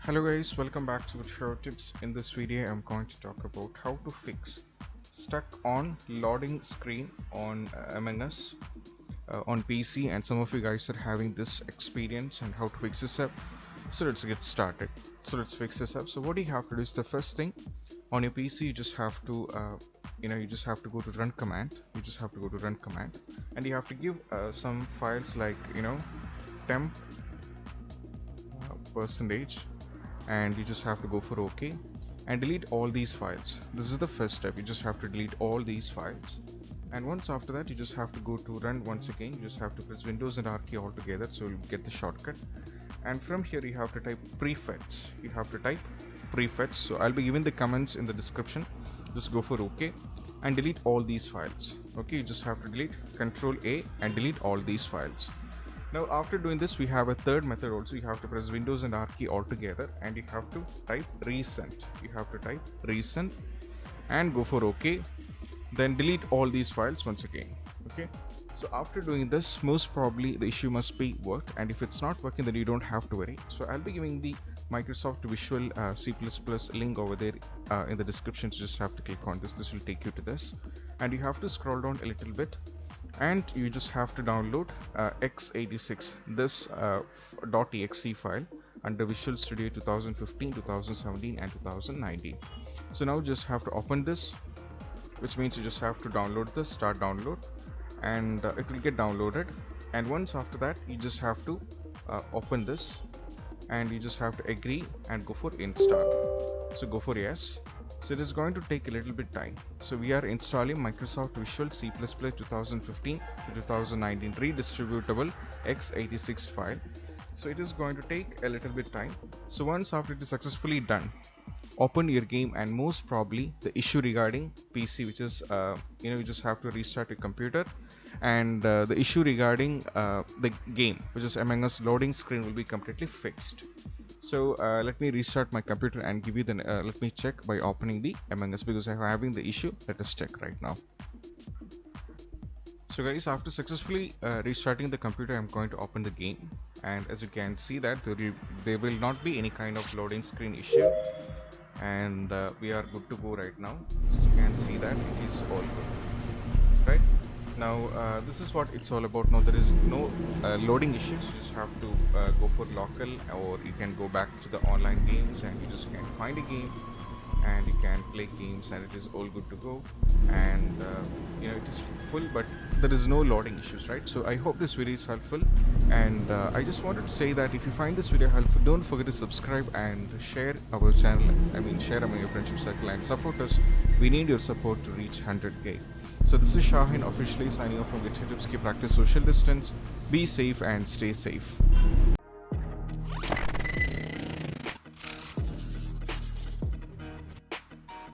Hello guys, welcome back to Show Tips. In this video I'm going to talk about how to fix stuck on loading screen on Among Us on PC, and some of you guys are having this experience and how to fix this up. So let's get started. So let's fix this up. So what you have to do is, the first thing on your PC, you just have to go to run command. And you have to give some files like temp percentage, and you just have to go for OK and delete all these files. This is the first step. You just have to delete all these files, and once after that you just have to go to run once again. You just have to press Windows and R key all together, so you'll get the shortcut. And from here you have to type prefetch. So I'll be giving the comments in the description. Just go for OK and delete all these files. Okay, you just have to delete, Control A, and delete all these files. Now after doing this, we have a third method also. You have to press Windows and R key all together, and you have to type resend. And go for OK. Then delete all these files once again. Okay, so after doing this, most probably the issue must be worked, and if it's not working, then you don't have to worry. So I'll be giving the Microsoft Visual C++ link over there in the description. So just have to click on this. This will take you to this, and you have to scroll down a little bit, and you just have to download x86, this .exe file under Visual Studio 2015, 2017 and 2019. So now just have to open this, which means you just have to download this, start download, and it will get downloaded. And once after that, you just have to open this, and you just have to agree and go for install. So go for yes. So it is going to take a little bit time. So we are installing Microsoft Visual C++ 2015 to 2019 redistributable x86 file. So it is going to take a little bit time. So once after it is successfully done, open your game, and most probably the issue regarding PC, which is you just have to restart your computer, and the issue regarding the game, which is Among Us loading screen, will be completely fixed. So let me restart my computer and give you the let me check by opening the Among Us, because I'm having the issue. Let us check right now. So guys, after successfully restarting the computer, I'm going to open the game, and as you can see that there will not be any kind of loading screen issue, and we are good to go right now. So you can see that it is all good. Right now, this is what it's all about. Now there is no loading issues. You just have to go for local, or you can go back to the online games, and you just can find a game and you can play games, and it is all good to go. And it is full, but there is no loading issues, right? So I hope this video is helpful, and I just wanted to say that if you find this video helpful, don't forget to subscribe and share our channel. Share among your friendship circle and support us. We need your support to reach 100k. So this is Shahin officially signing off from Get Tips. Keep practice social distance, be safe and stay safe.